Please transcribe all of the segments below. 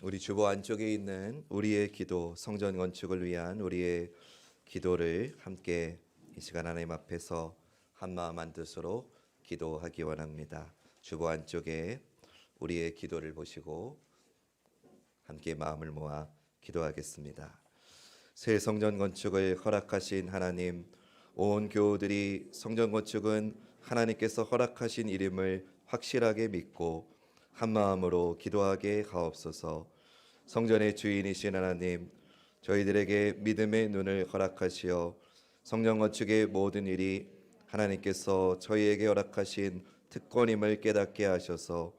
우리 주보 안쪽에 있는 우리의 기도, 성전 건축을 위한 우리의 기도를 함께 이 시간 하나님 앞에서 한마음 한뜻으로 기도하기 원합니다. 주보 안쪽에 우리의 기도를 보시고 함께 마음을 모아 기도하겠습니다. 새 성전 건축을 허락하신 하나님, 온 교우들이 성전 건축은 하나님께서 허락하신 일임을 확실하게 믿고 한 마음으로 기도하게 하옵소서. 성전의 주인이신 하나님, 저희들에게 믿음의 눈을 허락하시어 성전 건축의 모든 일이 하나님께서 저희에게 허락하신 특권임을 깨닫게 하셔서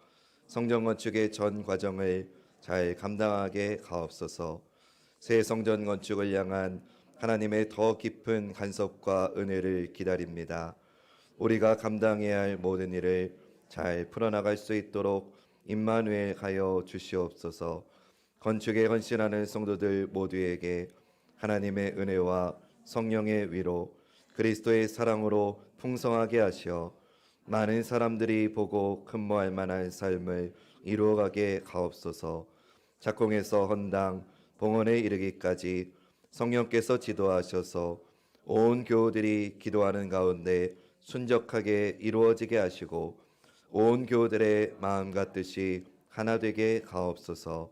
성전 건축의 전 과정을 잘 감당하게 하옵소서. 새 성전 건축을 향한 하나님의 더 깊은 간섭과 은혜를 기다립니다. 우리가 감당해야 할 모든 일을 잘 풀어나갈 수 있도록 임마누엘 하여 주시옵소서. 건축에 헌신하는 성도들 모두에게 하나님의 은혜와 성령의 위로, 그리스도의 사랑으로 풍성하게 하시어 많은 사람들이 보고 흠모할 만한 삶을 이루어가게 하옵소서. 작공에서 헌당, 봉헌에 이르기까지 성령께서 지도하셔서 온 교우들이 기도하는 가운데 순적하게 이루어지게 하시고 온 교우들의 마음과 뜻이 하나 되게 하옵소서.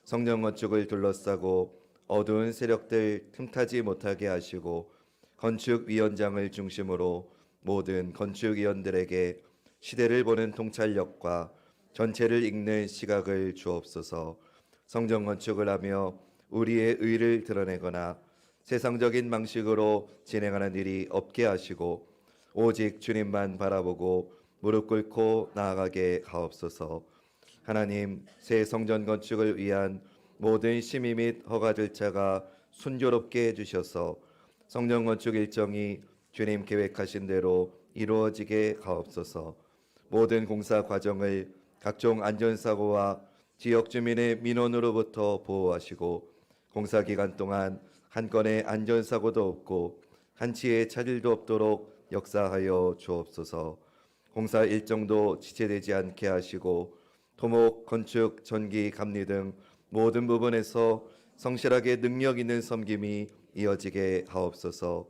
성전 건축을 둘러싸고 어두운 세력들 틈타지 못하게 하시고 건축위원장을 중심으로 모든 건축위원들에게 시대를 보는 통찰력과 전체를 읽는 시각을 주옵소서. 성전 건축을 하며 우리의 의를 드러내거나 세상적인 방식으로 진행하는 일이 없게 하시고 오직 주님만 바라보고 무릎 꿇고 나아가게 하옵소서. 하나님, 새 성전 건축을 위한 모든 심의 및 허가 절차가 순조롭게 해주셔서 성전 건축 일정이 주님 계획하신 대로 이루어지게 하옵소서. 모든 공사 과정을 각종 안전사고와 지역 주민의 민원으로부터 보호하시고 공사 기간 동안 한 건의 안전사고도 없고 한치의 차질도 없도록 역사하여 주옵소서. 공사 일정도 지체되지 않게 하시고 토목, 건축, 전기, 감리 등 모든 부분에서 성실하게 능력 있는 섬김이 이어지게 하옵소서.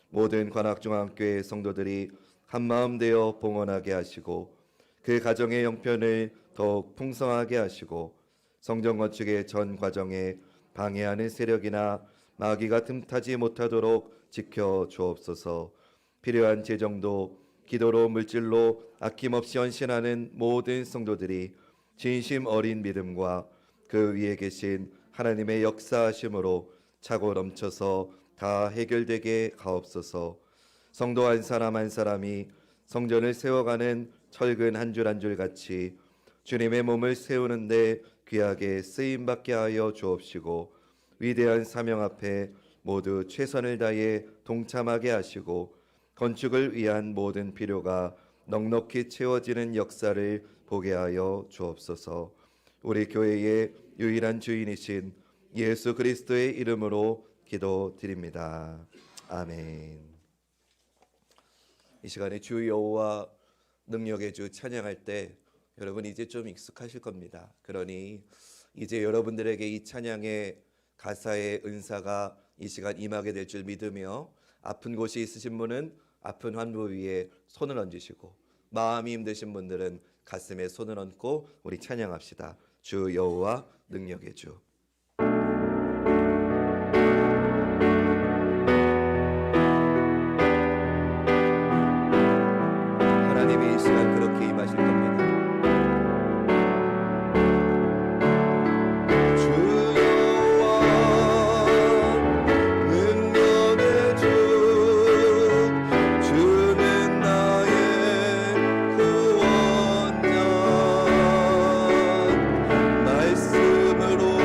모든 관악중앙교회 성도들이 한마음 되어 봉헌하게 하시고 그 가정의 형편을 더욱 풍성하게 하시고 성전 건축의 전 과정에 방해하는 세력이나 마귀가 틈타지 못하도록 지켜 주옵소서. 필요한 재정도 기도로 물질로 아낌없이 헌신하는 모든 성도들이 진심 어린 믿음과 그 위에 계신 하나님의 역사하심으로 차고 넘쳐서 다 해결되게 하옵소서. 성도 한 사람 한 사람이 성전을 세워가는 철근 한 줄 한 줄 같이 주님의 몸을 세우는데 귀하게 쓰임받게 하여 주옵시고 위대한 사명 앞에 모두 최선을 다해 동참하게 하시고 건축을 위한 모든 필요가 넉넉히 채워지는 역사를 보게 하여 주옵소서. 우리 교회의 유일한 주인이신 예수 그리스도의 이름으로 기도드립니다. 아멘. 이 시간에 주 여호와 능력의 주 찬양할 때 여러분 이제 좀 익숙하실 겁니다. 그러니 이제 여러분들에게 이 찬양의 가사의 은사가 이 시간 임하게 될 줄 믿으며 아픈 곳이 있으신 분은 아픈 환부 위에 손을 얹으시고 마음이 힘드신 분들은 가슴에 손을 얹고 우리 찬양합시다. 주 여호와 능력의 주. 하나님이 이 시간 그렇게 임하실 겁니다. 말씀으로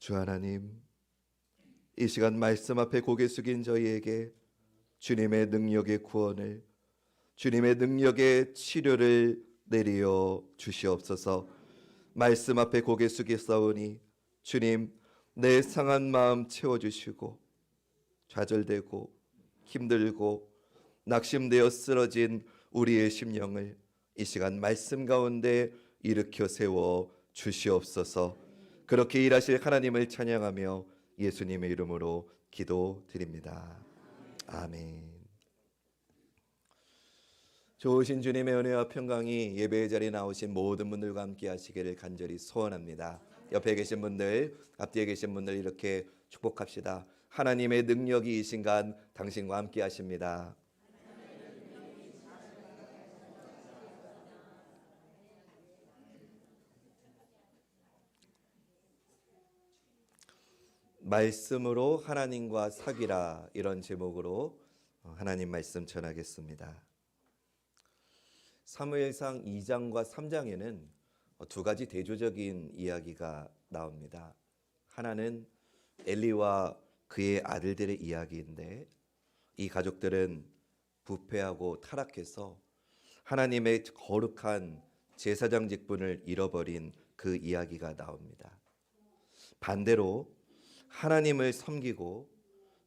주 하나님, 이 시간 말씀 앞에 고개 숙인 저희에게 주님의 능력의 구원을, 주님의 능력의 치료를 내리어 주시옵소서. 말씀 앞에 고개 숙이사오니 주님, 내 상한 마음 채워주시고 좌절되고 힘들고 낙심되어 쓰러진 우리의 심령을 이 시간 말씀 가운데 일으켜 세워 주시옵소서. 그렇게 일하실 하나님을 찬양하며 예수님의 이름으로 기도드립니다. 아멘. 좋으신 주님의 은혜와 평강이 예배의 자리에 나오신 모든 분들과 함께 하시기를 간절히 소원합니다. 옆에 계신 분들, 앞뒤에 계신 분들 이렇게 축복합시다. 하나님의 능력이 이 순간 당신과 함께 하십니다. 말씀으로 하나님과 사귀라, 이런 제목으로 하나님 말씀 전하겠습니다. 사무엘상 2장과 3장에는 두 가지 대조적인 이야기가 나옵니다. 하나는 엘리와 그의 아들들의 이야기인데, 이 가족들은 부패하고 타락해서 하나님의 거룩한 제사장 직분을 잃어버린 그 이야기가 나옵니다. 반대로 하나님을 섬기고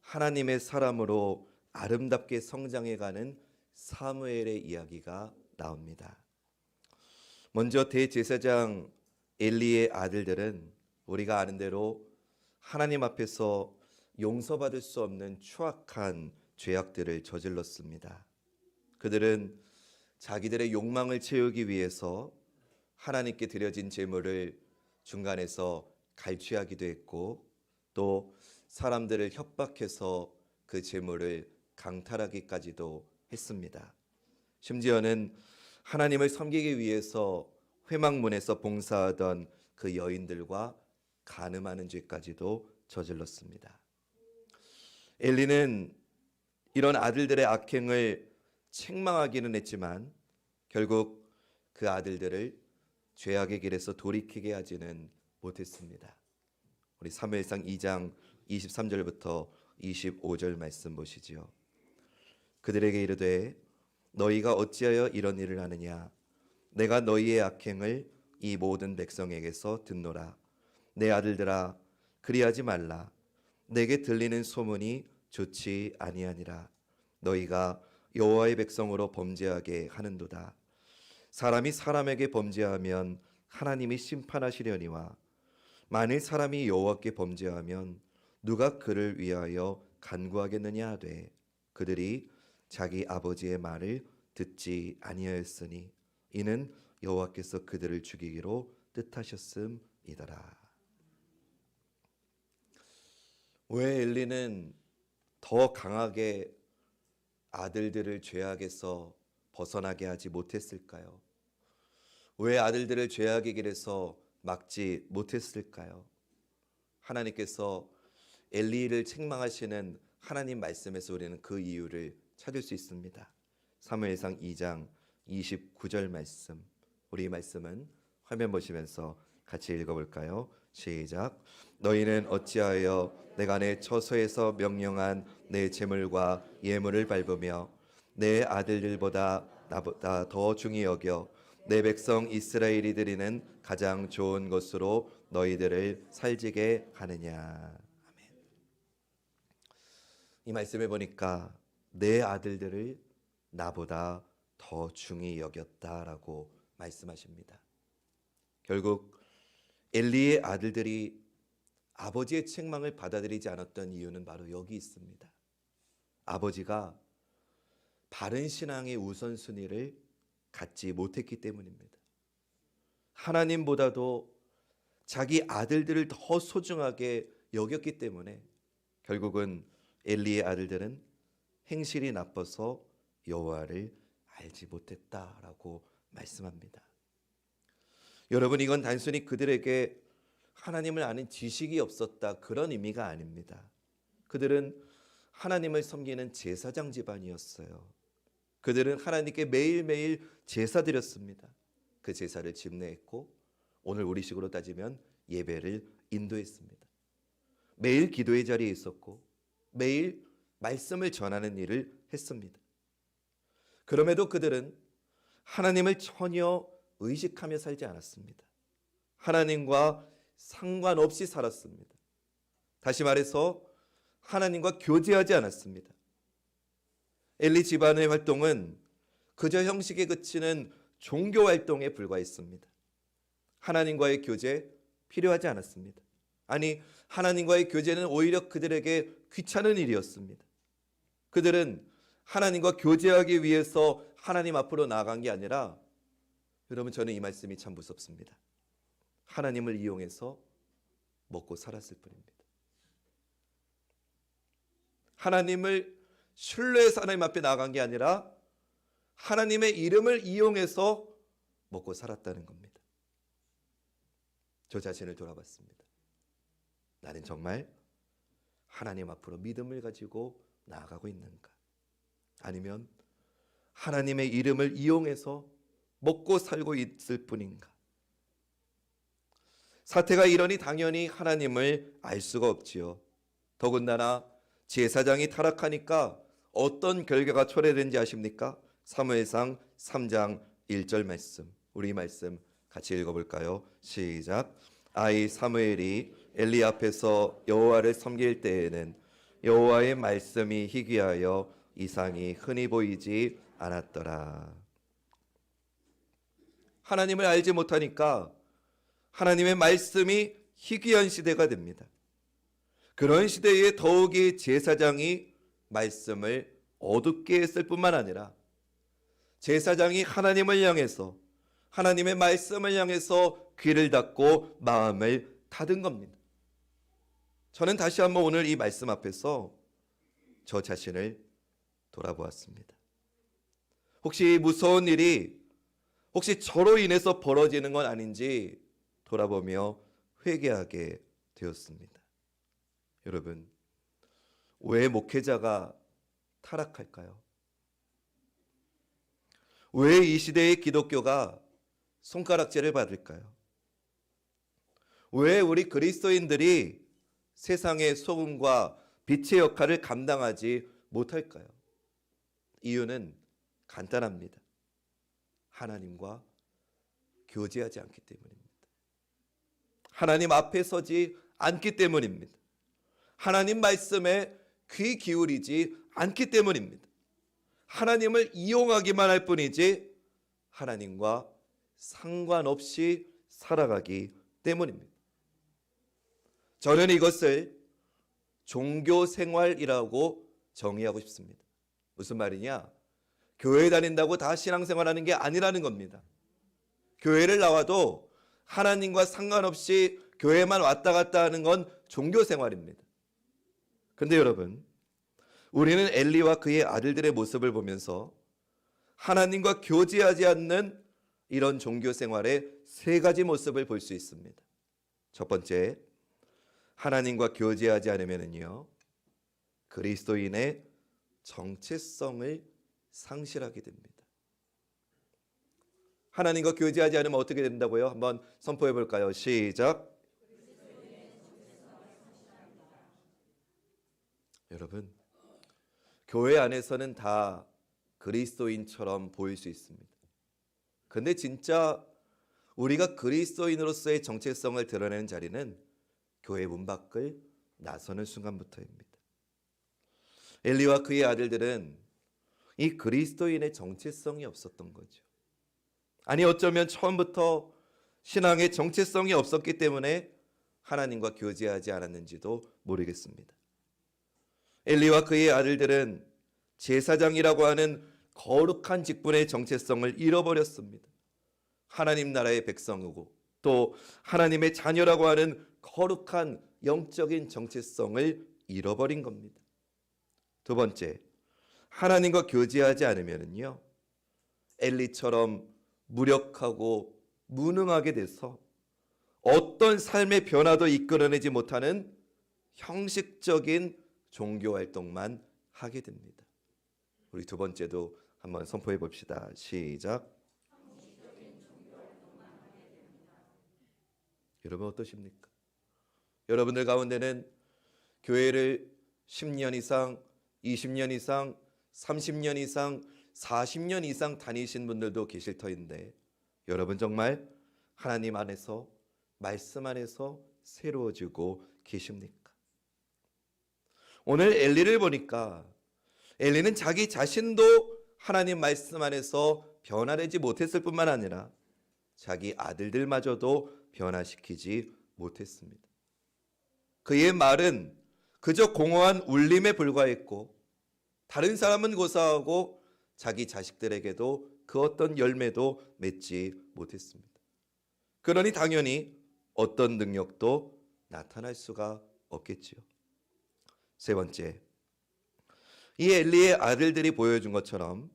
하나님의 사람으로 아름답게 성장해가는 사무엘의 이야기가 나옵니다. 먼저 대제사장 엘리의 아들들은 우리가 아는 대로 하나님 앞에서 용서받을 수 없는 추악한 죄악들을 저질렀습니다. 그들은 자기들의 욕망을 채우기 위해서 하나님께 드려진 제물을 중간에서 갈취하기도 했고, 또 사람들을 협박해서 그 제물을 강탈하기까지도 했습니다. 심지어는 하나님을 섬기기 위해서 회막문에서 봉사하던 그 여인들과 간음하는 죄까지도 저질렀습니다. 엘리는 이런 아들들의 악행을 책망하기는 했지만 결국 그 아들들을 죄악의 길에서 돌이키게 하지는 못했습니다. 우리 사무엘상 2장 23절부터 25절 말씀 보시지요. 그들에게 이르되 너희가 어찌하여 이런 일을 하느냐? 내가 너희의 악행을 이 모든 백성에게서 듣노라. 내 아들들아, 그리하지 말라. 내게 들리는 소문이 좋지 아니하니라. 너희가 여호와의 백성으로 범죄하게 하는도다. 사람이 사람에게 범죄하면 하나님이 심판하시려니와 만일 사람이 여호와께 범죄하면 누가 그를 위하여 간구하겠느냐 하되 그들이 자기 아버지의 말을 듣지 아니하였으니 이는 여호와께서 그들을 죽이기로 뜻하셨음이더라. 왜 엘리는 더 강하게 아들들을 죄악에서 벗어나게 하지 못했을까요? 왜 아들들을 죄악의 길에서 막지 못했을까요? 하나님께서 엘리를 책망하시는 하나님 말씀에서 우리는 그 이유를 찾을 수 있습니다. 사무엘상 2장 29절 말씀, 우리 말씀은 화면 보시면서 같이 읽어볼까요? 시작. 너희는 어찌하여 내가 내 처소에서 명령한 내 제물과 예물을 밟으며 내 아들들보다 나보다 더 중히 여겨 내 백성 이스라엘이 드리는 가장 좋은 것으로 너희들을 살지게 하느냐. 아멘. 이 말씀에 보니까 내 아들들을 나보다 더 중히 여겼다라고 말씀하십니다. 결국 엘리의 아들들이 아버지의 책망을 받아들이지 않았던 이유는 바로 여기 있습니다. 아버지가 바른 신앙의 우선순위를 갖지 못했기 때문입니다. 하나님보다도 자기 아들들을 더 소중하게 여겼기 때문에 결국은 엘리의 아들들은 행실이 나빠서 여호와를 알지 못했다라고 말씀합니다. 여러분, 이건 단순히 그들에게 하나님을 아는 지식이 없었다, 그런 의미가 아닙니다. 그들은 하나님을 섬기는 제사장 집안이었어요. 그들은 하나님께 매일매일 제사 드렸습니다. 그 제사를 집례했고 오늘 우리식으로 따지면 예배를 인도했습니다. 매일 기도의 자리에 있었고 매일 말씀을 전하는 일을 했습니다. 그럼에도 그들은 하나님을 전혀 의식하며 살지 않았습니다. 하나님과 상관없이 살았습니다. 다시 말해서 하나님과 교제하지 않았습니다. 엘리 집안의 활동은 그저 형식에 그치는 종교 활동에 불과했습니다. 하나님과의 교제 필요하지 않았습니다. 아니, 하나님과의 교제는 오히려 그들에게 귀찮은 일이었습니다. 그들은 하나님과 교제하기 위해서 하나님 앞으로 나아간 게 아니라, 여러분, 저는 이 말씀이 참 무섭습니다. 하나님을 이용해서 먹고 살았을 뿐입니다. 하나님을 신뢰해서 하나님 앞에 나아간 게 아니라 하나님의 이름을 이용해서 먹고 살았다는 겁니다. 저 자신을 돌아봤습니다. 나는 정말 하나님 앞으로 믿음을 가지고 나아가고 있는가? 아니면 하나님의 이름을 이용해서 먹고 살고 있을 뿐인가? 사태가 이러니 당연히 하나님을 알 수가 없지요. 더군다나 제사장이 타락하니까 어떤 결과가 초래된지 아십니까? 사무엘상 3장 1절 말씀, 우리 말씀 같이 읽어볼까요? 시작. 아이 사무엘이 엘리 앞에서 여호와를 섬길 때에는 여호와의 말씀이 희귀하여 이상이 흔히 보이지 않았더라. 하나님을 알지 못하니까 하나님의 말씀이 희귀한 시대가 됩니다. 그런 시대에 더욱이 제사장이 말씀을 어둡게 했을 뿐만 아니라 제사장이 하나님을 향해서, 하나님의 말씀을 향해서 귀를 닫고 마음을 닫은 겁니다. 저는 다시 한번 오늘 이 말씀 앞에서 저 자신을 돌아보았습니다. 혹시 무서운 일이 혹시 저로 인해서 벌어지는 건 아닌지 돌아보며 회개하게 되었습니다. 여러분, 왜 목회자가 타락할까요? 왜 이 시대의 기독교가 손가락질을 받을까요? 왜 우리 그리스도인들이 세상의 소금과 빛의 역할을 감당하지 못할까요? 이유는 간단합니다. 하나님과 교제하지 않기 때문입니다. 하나님 앞에 서지 않기 때문입니다. 하나님 말씀에 귀 기울이지 않기 때문입니다. 하나님을 이용하기만 할 뿐이지 하나님과 상관없이 살아가기 때문입니다. 저는 이것을 종교 생활이라고 정의하고 싶습니다. 무슨 말이냐? 교회 다닌다고 다 신앙생활하는 게 아니라는 겁니다. 교회를 나와도 하나님과 상관없이 교회만 왔다 갔다 하는 건 종교 생활입니다. 근데 여러분, 우리는 엘리와 그의 아들들의 모습을 보면서 하나님과 교제하지 않는 이런 종교 생활의 세 가지 모습을 볼 수 있습니다. 첫 번째, 하나님과 교제하지 않으면요, 그리스도인의 정체성을 상실하게 됩니다. 하나님과 교제하지 않으면 어떻게 된다고요? 한번 선포해 볼까요? 시작. 여러분, 교회 안에서는 다 그리스도인처럼 보일 수 있습니다. 근데 진짜 우리가 그리스도인으로서의 정체성을 드러내는 자리는 교회 문 밖을 나서는 순간부터입니다. 엘리와 그의 아들들은 이 그리스도인의 정체성이 없었던 거죠. 아니, 어쩌면 처음부터 신앙의 정체성이 없었기 때문에 하나님과 교제하지 않았는지도 모르겠습니다. 엘리와 그의 아들들은 제사장이라고 하는 거룩한 직분의 정체성을 잃어버렸습니다. 하나님 나라의 백성이고 또 하나님의 자녀라고 하는 거룩한 영적인 정체성을 잃어버린 겁니다. 두 번째, 하나님과 교제하지 않으면요, 엘리처럼 무력하고 무능하게 돼서 어떤 삶의 변화도 이끌어내지 못하는 형식적인 종교 활동만 하게 됩니다. 우리 두 번째도 한번 선포해 봅시다. 시작. 여러분 어떠십니까? 여러분들 가운데는 교회를 10년 이상, 20년 이상, 30년 이상, 40년 이상 다니신 분들도 계실 터인데 여러분 정말 하나님 안에서, 말씀 안에서 새로워지고 계십니까? 오늘 엘리를 보니까 엘리는 자기 자신도 하나님 말씀 안에서 변화되지 못했을 뿐만 아니라 자기 아들들마저도 변화시키지 못했습니다. 그의 말은 그저 공허한 울림에 불과했고 다른 사람은 고사하고 자기 자식들에게도 그 어떤 열매도 맺지 못했습니다. 그러니 당연히 어떤 능력도 나타날 수가 없겠지요. 세 번째, 이 엘리의 아들들이 보여준 것처럼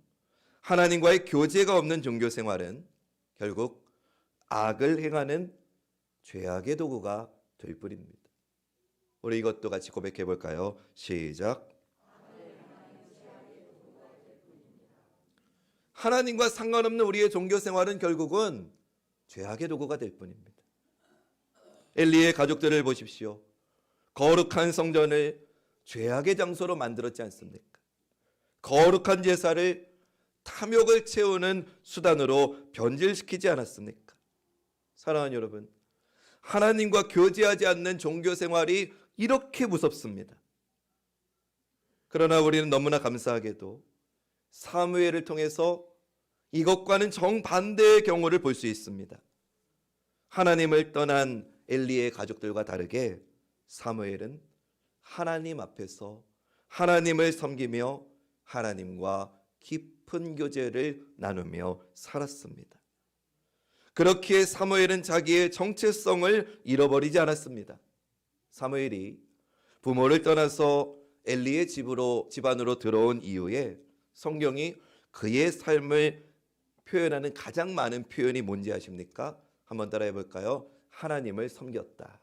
하나님과의 교제가 없는 종교 생활은 결국 악을 행하는 죄악의 도구가 될 뿐입니다. 우리 이것도 같이 고백해 볼까요? 시작. 하나님과 상관없는 우리의 종교 생활은 결국은 죄악의 도구가 될 뿐입니다. 엘리의 가족들을 보십시오. 거룩한 성전을 죄악의 장소로 만들었지 않습니까? 거룩한 제사를 탐욕을 채우는 수단으로 변질시키지 않았습니까? 사랑하는 여러분, 하나님과 교제하지 않는 종교 생활이 이렇게 무섭습니다. 그러나 우리는 너무나 감사하게도 사무엘을 통해서 이것과는 정반대의 경우를 볼 수 있습니다. 하나님을 떠난 엘리의 가족들과 다르게 사무엘은 하나님 앞에서 하나님을 섬기며 하나님과 깊은 교제를 나누며 살았습니다. 그렇기에 사무엘은 자기의 정체성을 잃어버리지 않았습니다. 사무엘이 부모를 떠나서 엘리의 집안으로 들어온 이후에 성경이 그의 삶을 표현하는 가장 많은 표현이 뭔지 아십니까? 한번 따라해 볼까요? 하나님을 섬겼다.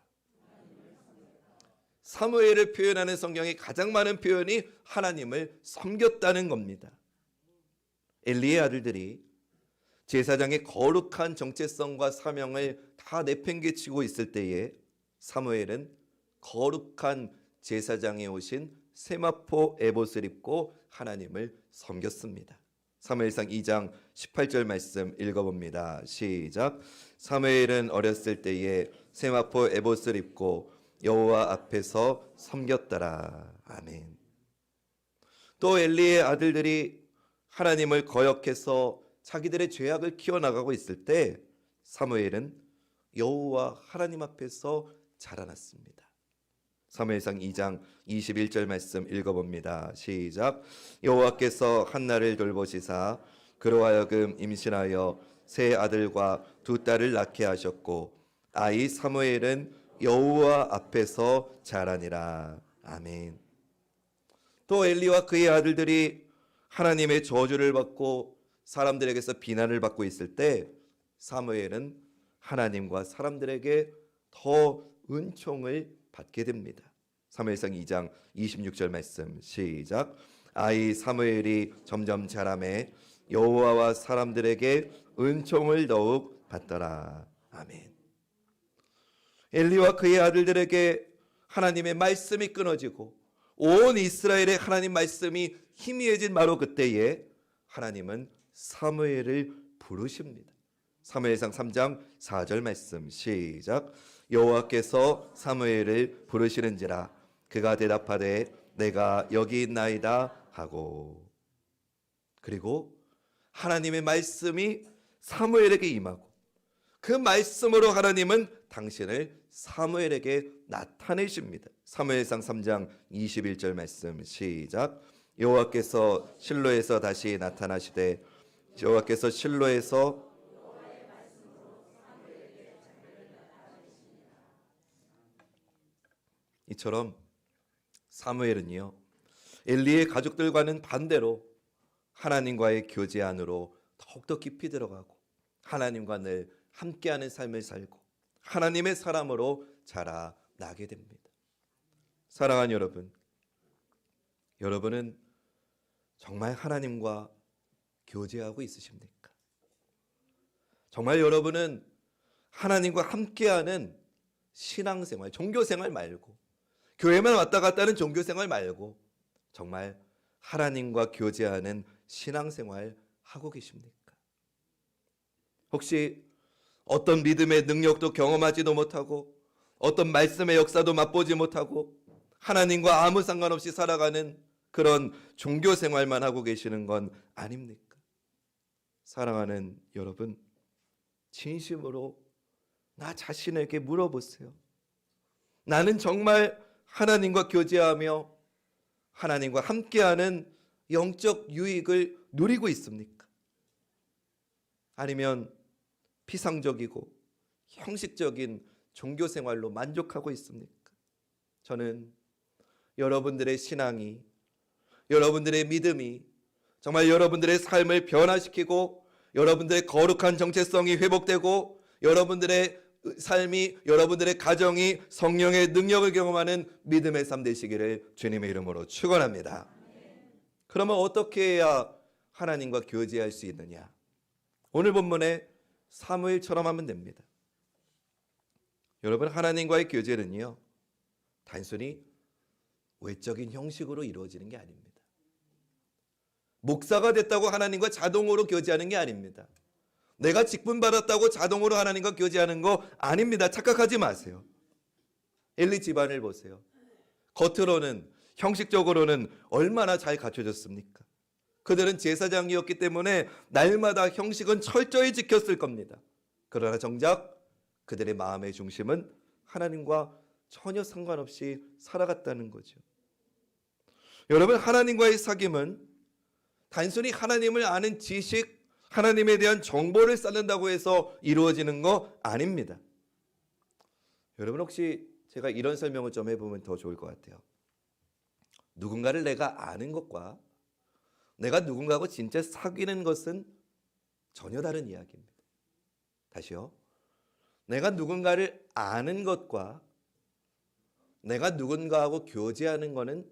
사무엘을 표현하는 성경의 가장 많은 표현이 하나님을 섬겼다는 겁니다. 엘리의 아들들이 제사장의 거룩한 정체성과 사명을 다 내팽개치고 있을 때에 사무엘은 거룩한 제사장에 오신 세마포 에봇을 입고 하나님을 섬겼습니다. 사무엘상 2장 18절 말씀 읽어봅니다. 시작. 사무엘은 어렸을 때에 세마포 에봇을 입고 여호와 앞에서 섬겼더라. 아멘. 또 엘리의 아들들이 하나님을 거역해서 자기들의 죄악을 키워나가고 있을 때 사무엘은 여호와 하나님 앞에서 자라났습니다. 사무엘상 2장 21절 말씀 읽어봅니다. 시작. 여호와께서 한나를 돌보시사 그로 하여금 임신하여 세 아들과 두 딸을 낳게 하셨고 아이 사무엘은 여호와 앞에서 자라니라. 아멘. 또 엘리와 그의 아들들이 하나님의 저주를 받고 사람들에게서 비난을 받고 있을 때 사무엘은 하나님과 사람들에게 더 은총을 받게 됩니다. 사무엘상 2장 26절 말씀 시작. 아이 사무엘이 점점 자라매 여호와와 사람들에게 은총을 더욱 받더라. 아멘. 엘리와 그의 아들들에게 하나님의 말씀이 끊어지고 온 이스라엘의 하나님 말씀이 희미해진 바로 그때에 하나님은 사무엘을 부르십니다. 사무엘상 3장 4절 말씀 시작. 여호와께서 사무엘을 부르시는지라 그가 대답하되 내가 여기 있나이다 하고. 그리고 하나님의 말씀이 사무엘에게 임하고 그 말씀으로 하나님은 당신을 사무엘에게 나타내십니다. 사무엘상 3장 21절 말씀 시작. 여호와께서 실로에서 다시 나타나시되 여호와께서 실로에서 이처럼 사무엘은요 엘리의 가족들과는 반대로 하나님과의 교제 안으로 더욱더 깊이 들어가고 하나님과 늘 함께하는 삶을 살고 하나님의 사람으로 자라나게 됩니다. 사랑하는 여러분, 여러분은 정말 하나님과 교제하고 있으십니까? 정말 여러분은 하나님과 함께하는 신앙생활, 종교생활 말고 교회만 왔다 갔다 하는 종교생활 말고 정말 하나님과 교제하는 신앙생활 하고 계십니까? 혹시 어떤 믿음의 능력도 경험하지도 못하고 어떤 말씀의 역사도 맛보지 못하고 하나님과 아무 상관없이 살아가는 그런 종교생활만 하고 계시는 건 아닙니까? 사랑하는 여러분, 진심으로 나 자신에게 물어보세요. 나는 정말 하나님과 교제하며 하나님과 함께하는 영적 유익을 누리고 있습니까? 아니면 피상적이고 형식적인 종교생활로 만족하고 있습니까? 저는 여러분들의 신앙이, 여러분들의 믿음이 정말 여러분들의 삶을 변화시키고 여러분들의 거룩한 정체성이 회복되고 여러분들의 삶이, 여러분들의 가정이 성령의 능력을 경험하는 믿음의 삶 되시기를 주님의 이름으로 축원합니다. 그러면 어떻게 해야 하나님과 교제할 수 있느냐? 오늘 본문에 사무엘처럼 하면 됩니다. 여러분, 하나님과의 교제는요, 단순히 외적인 형식으로 이루어지는 게 아닙니다. 목사가 됐다고 하나님과 자동으로 교제하는 게 아닙니다. 내가 직분 받았다고 자동으로 하나님과 교제하는 거 아닙니다. 착각하지 마세요. 엘리 집안을 보세요. 겉으로는, 형식적으로는 얼마나 잘 갖춰졌습니까? 그들은 제사장이었기 때문에 날마다 형식은 철저히 지켰을 겁니다. 그러나 정작 그들의 마음의 중심은 하나님과 전혀 상관없이 살아갔다는 거죠. 여러분, 하나님과의 사귐은 단순히 하나님을 아는 지식, 하나님에 대한 정보를 쌓는다고 해서 이루어지는 거 아닙니다. 여러분, 혹시 제가 이런 설명을 좀 해보면 더 좋을 것 같아요. 누군가를 내가 아는 것과 내가 누군가하고 진짜 사귀는 것은 전혀 다른 이야기입니다. 다시요. 내가 누군가를 아는 것과 내가 누군가하고 교제하는 것은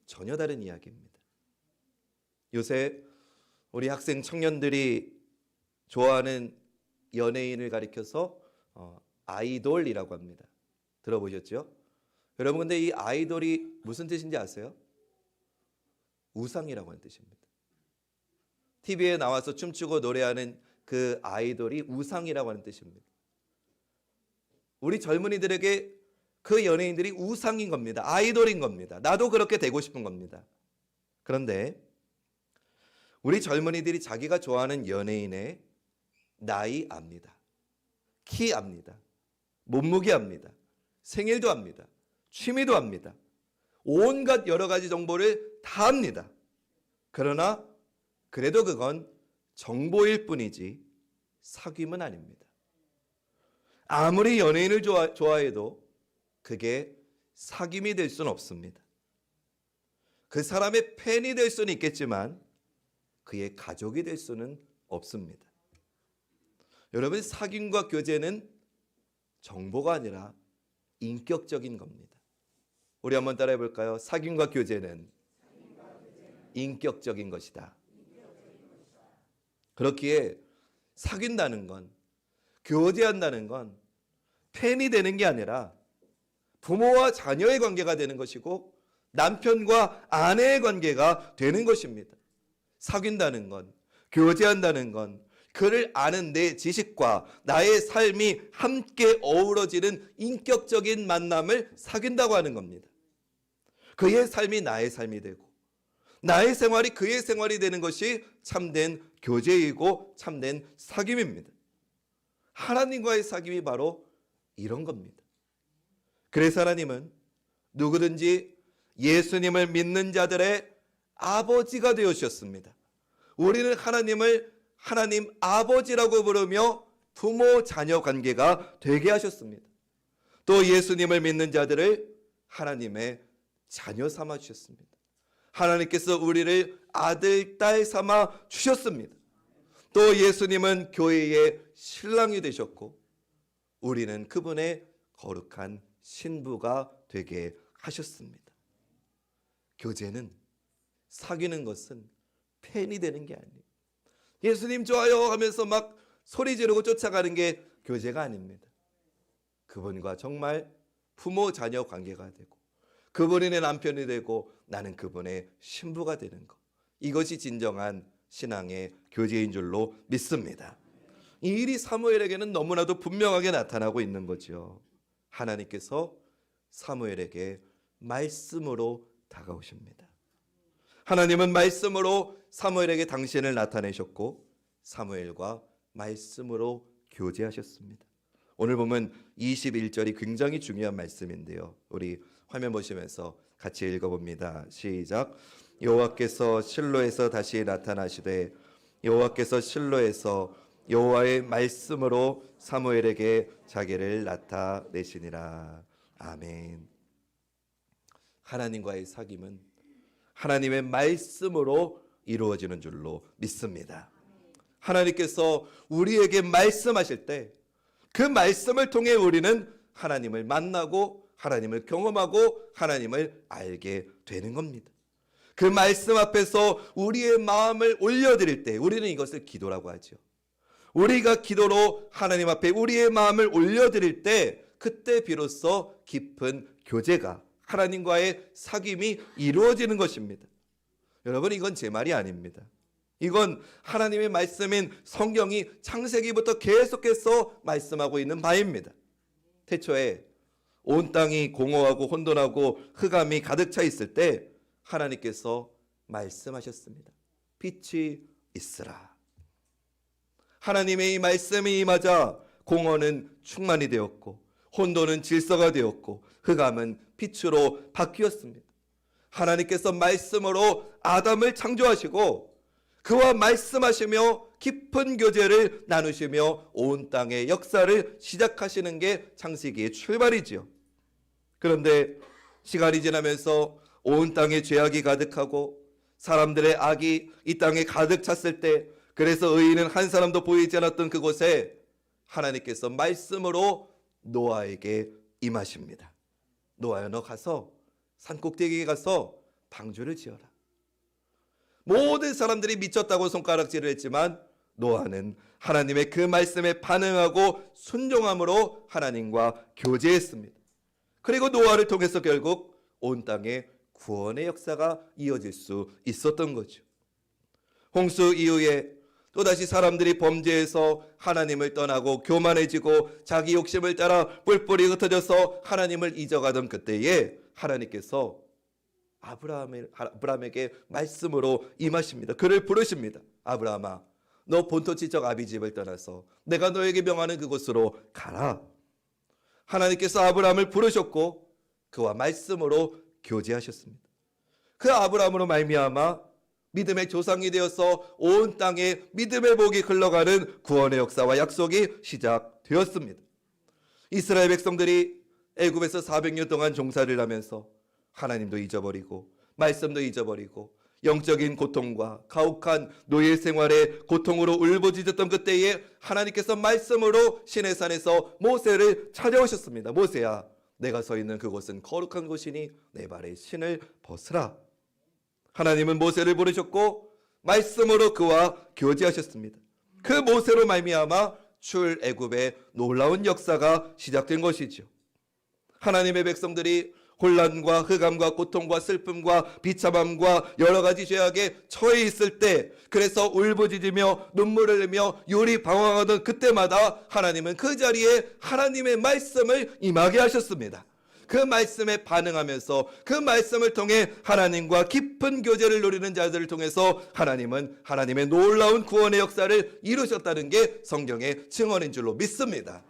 전혀 다른 이야기입니다. 요새 우리 학생 청년들이 좋아하는 연예인을 가리켜서 아이돌이라고 합니다. 들어보셨죠? 여러분, 근데 이 아이돌이 무슨 뜻인지 아세요? 우상이라고 하는 뜻입니다. TV에 나와서 춤추고 노래하는 그 아이돌이 우상이라고 하는 뜻입니다. 우리 젊은이들에게 그 연예인들이 우상인 겁니다. 아이돌인 겁니다. 나도 그렇게 되고 싶은 겁니다. 그런데 우리 젊은이들이 자기가 좋아하는 연예인의 나이 압니다. 키 압니다. 몸무게 압니다. 생일도 압니다. 취미도 압니다. 온갖 여러 가지 정보를 다 압니다. 그러나 그래도 그건 정보일 뿐이지 사귐은 아닙니다. 아무리 연예인을 좋아해도 그게 사귐이 될 수는 없습니다. 그 사람의 팬이 될 수는 있겠지만 그의 가족이 될 수는 없습니다. 여러분, 사귐과 교제는 정보가 아니라 인격적인 겁니다. 우리 한번 따라해 볼까요? 사귐과 교제는 인격적인 것이다. 그렇기에 사귄다는 건, 교제한다는 건 팬이 되는 게 아니라 부모와 자녀의 관계가 되는 것이고 남편과 아내의 관계가 되는 것입니다. 사귄다는 건, 교제한다는 건 그를 아는 내 지식과 나의 삶이 함께 어우러지는 인격적인 만남을 사귄다고 하는 겁니다. 그의 삶이 나의 삶이 되고 나의 생활이 그의 생활이 되는 것이 참된 교제이고 참된 사귐입니다. 하나님과의 사귐이 바로 이런 겁니다. 그래서 하나님은 누구든지 예수님을 믿는 자들의 아버지가 되어주셨습니다. 우리는 하나님을 하나님 아버지라고 부르며 부모 자녀 관계가 되게 하셨습니다. 또 예수님을 믿는 자들을 하나님의 자녀 삼아 주셨습니다. 하나님께서 우리를 아들, 딸 삼아 주셨습니다. 또 예수님은 교회의 신랑이 되셨고 우리는 그분의 거룩한 신부가 되게 하셨습니다. 교제는, 사귀는 것은 팬이 되는 게 아니에요. 예수님 좋아요 하면서 막 소리 지르고 쫓아가는 게 교제가 아닙니다. 그분과 정말 부모 자녀 관계가 되고 그분이 내 남편이 되고 나는 그분의 신부가 되는 것. 이것이 진정한 신앙의 교제인 줄로 믿습니다. 이 일이 사무엘에게는 너무나도 분명하게 나타나고 있는 거죠. 하나님께서 사무엘에게 말씀으로 다가오십니다. 하나님은 말씀으로 사무엘에게 당신을 나타내셨고 사무엘과 말씀으로 교제하셨습니다. 오늘 보면 21절이 굉장히 중요한 말씀인데요. 우리 화면 보시면서 같이 읽어봅니다. 시작. 여호와께서 실로에서 다시 나타나시되 여호와께서 실로에서 여호와의 말씀으로 사무엘에게 자기를 나타내시니라. 아멘. 하나님과의 사귐은 하나님의 말씀으로 이루어지는 줄로 믿습니다. 하나님께서 우리에게 말씀하실 때 그 말씀을 통해 우리는 하나님을 만나고 하나님을 경험하고 하나님을 알게 되는 겁니다. 그 말씀 앞에서 우리의 마음을 올려드릴 때 우리는 이것을 기도라고 하죠. 우리가 기도로 하나님 앞에 우리의 마음을 올려드릴 때 그때 비로소 깊은 교제가 하나님과의 사귐이 이루어지는 것입니다. 여러분, 이건 제 말이 아닙니다. 이건 하나님의 말씀인 성경이 창세기부터 계속해서 말씀하고 있는 바입니다. 태초에 온 땅이 공허하고 혼돈하고 흑암이 가득 차 있을 때 하나님께서 말씀하셨습니다. 빛이 있으라. 하나님의 이 말씀이 임하자 공허는 충만이 되었고 혼돈은 질서가 되었고 흑암은 빛으로 바뀌었습니다. 하나님께서 말씀으로 아담을 창조하시고 그와 말씀하시며 깊은 교제를 나누시며 온 땅의 역사를 시작하시는 게 창세기의 출발이지요. 그런데 시간이 지나면서 온 땅에 죄악이 가득하고 사람들의 악이 이 땅에 가득 찼을 때 그래서 의인은 한 사람도 보이지 않았던 그곳에 하나님께서 말씀으로 노아에게 임하십니다. 노아야, 너 가서 산꼭대기에 가서 방주를 지어라. 모든 사람들이 미쳤다고 손가락질을 했지만 노아는 하나님의 그 말씀에 반응하고 순종함으로 하나님과 교제했습니다. 그리고 노아를 통해서 결국 온 땅에 구원의 역사가 이어질 수 있었던 거죠. 홍수 이후에 또다시 사람들이 범죄해서 하나님을 떠나고 교만해지고 자기 욕심을 따라 뿔뿔이 흩어져서 하나님을 잊어가던 그때에 하나님께서 아브라함에게 말씀으로 임하십니다. 그를 부르십니다. 아브라함아, 너 본토지적 아비 집을 떠나서 내가 너에게 명하는 그곳으로 가라. 하나님께서 아브라함을 부르셨고 그와 말씀으로 교제하셨습니다. 그 아브라함으로 말미암아 믿음의 조상이 되어서 온 땅에 믿음의 복이 흘러가는 구원의 역사와 약속이 시작되었습니다. 이스라엘 백성들이 애굽에서 400년 동안 종살이를 하면서 하나님도 잊어버리고 말씀도 잊어버리고 영적인 고통과 가혹한 노예 생활의 고통으로 울부짖었던 그때에 하나님께서 말씀으로 시내산에서 모세를 찾아오셨습니다. 모세야, 내가 서 있는 그곳은 거룩한 곳이니 내 발에 신을 벗으라. 하나님은 모세를 부르셨고 말씀으로 그와 교제하셨습니다. 그 모세로 말미암아 출애굽의 놀라운 역사가 시작된 것이죠. 하나님의 백성들이 혼란과 흑암과 고통과 슬픔과 비참함과 여러 가지 죄악에 처해 있을 때 그래서 울부짖으며 눈물을 흘리며 요리 방황하던 그때마다 하나님은 그 자리에 하나님의 말씀을 임하게 하셨습니다. 그 말씀에 반응하면서 그 말씀을 통해 하나님과 깊은 교제를 누리는 자들을 통해서 하나님은 하나님의 놀라운 구원의 역사를 이루셨다는 게 성경의 증언인 줄로 믿습니다.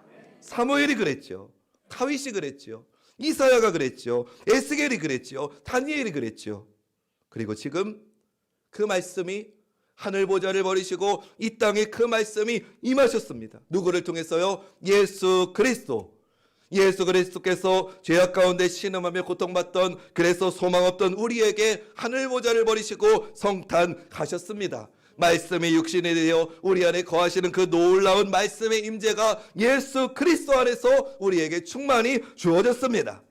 사무엘이 그랬죠. 다윗이 그랬죠. 이사야가 그랬죠. 에스겔이 그랬죠. 다니엘이 그랬죠. 그리고 지금 그 말씀이 하늘 보좌를 버리시고 이 땅에 그 말씀이 임하셨습니다. 누구를 통해서요? 예수 그리스도. 예수 그리스도께서 죄악 가운데 신음하며 고통받던 그래서 소망 없던 우리에게 하늘 보좌를 버리시고 성탄 가셨습니다. 말씀이 육신이 되어 우리 안에 거하시는 그 놀라운 말씀의 임재가 예수 그리스도 안에서 우리에게 충만히 주어졌습니다.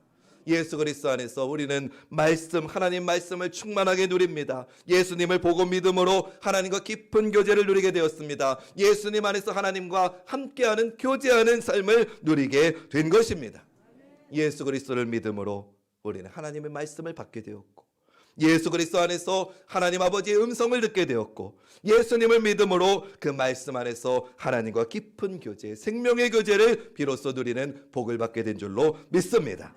예수 그리스도 안에서 우리는 말씀, 하나님 말씀을 충만하게 누립니다. 예수님을 보고 믿음으로 하나님과 깊은 교제를 누리게 되었습니다. 예수님 안에서 하나님과 함께하는 교제하는 삶을 누리게 된 것입니다. 예수 그리스도를 믿음으로 우리는 하나님의 말씀을 받게 되었고, 예수 그리스도 안에서 하나님 아버지의 음성을 듣게 되었고, 예수님을 믿음으로 그 말씀 안에서 하나님과 깊은 교제, 생명의 교제를 비로소 누리는 복을 받게 된 줄로 믿습니다.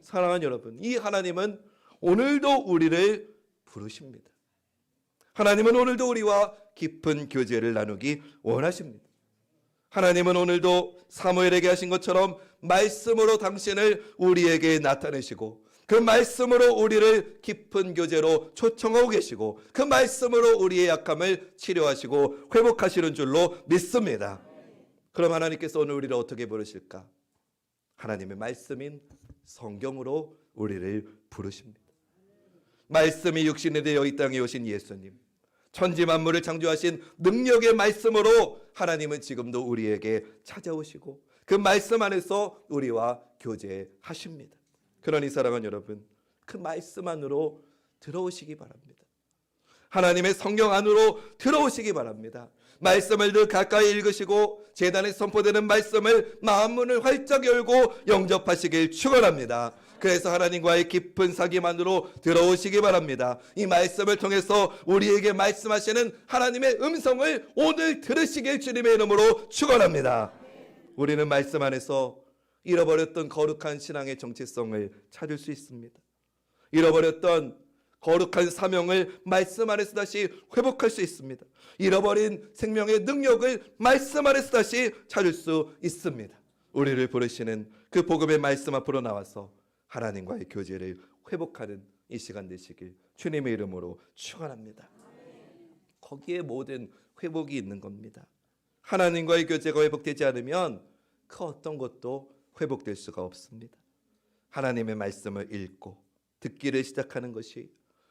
사랑하는 여러분, 이 하나님은 오늘도 우리를 부르십니다. 하나님은 오늘도 우리와 깊은 교제를 나누기 원하십니다. 하나님은 오늘도 사무엘에게 하신 것처럼 말씀으로 당신을 우리에게 나타내시고, 그 말씀으로 우리를 깊은 교제로 초청하고 계시고, 그 말씀으로 우리의 약함을 치료하시고 회복하시는 줄로 믿습니다. 그럼 하나님께서 오늘 우리를 어떻게 부르실까? 하나님의 말씀인 성경으로 우리를 부르십니다. 말씀이 육신이 되어 이 땅에 오신 예수님, 천지 만물을 창조하신 능력의 말씀으로 하나님은 지금도 우리에게 찾아오시고 그 말씀 안에서 우리와 교제하십니다. 그러니 사랑하는 여러분, 그 말씀 안으로 들어오시기 바랍니다. 하나님의 성경 안으로 들어오시기 바랍니다. 말씀을 늘 가까이 읽으시고 제단에 선포되는 말씀을 마음문을 활짝 열고 영접하시길 축원합니다. 그래서 하나님과의 깊은 사귐 안으로 들어오시기 바랍니다. 이 말씀을 통해서 우리에게 말씀하시는 하나님의 음성을 오늘 들으시길 주님의 이름으로 축원합니다. 우리는 말씀 안에서 잃어버렸던 거룩한 신앙의 정체성을 찾을 수 있습니다. 잃어버렸던 거룩한 사명을 말씀 안에서 다시 회복할 수 있습니다. 잃어버린 생명의 능력을 말씀 안에서 다시 찾을 수 있습니다. 우리를 부르시는 그 복음의 말씀 앞으로 나와서 하나님과의 교제를 회복하는 이 시간 되시길 주님의 이름으로 축원합니다. 거기에 모든 회복이 있는 겁니다. 하나님과의 교제가 회복되지 않으면 그 어떤 것도 회복될 수가 없습니다. 하나님의 말씀을 읽고 듣기를 시작하는 것이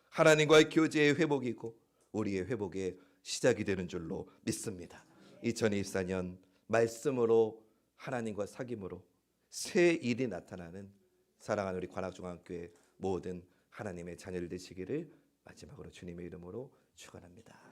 하나님과의 교제의 회복이고 우리의 회복의 시작이 되는 줄로 믿습니다. 2024년 말씀으로 하나님과 사귐으로 새 일이 나타나는 사랑하는 우리 관악중앙교회 모든 하나님의 자녀들 되시기를 마지막으로 주님의 이름으로 축원합니다.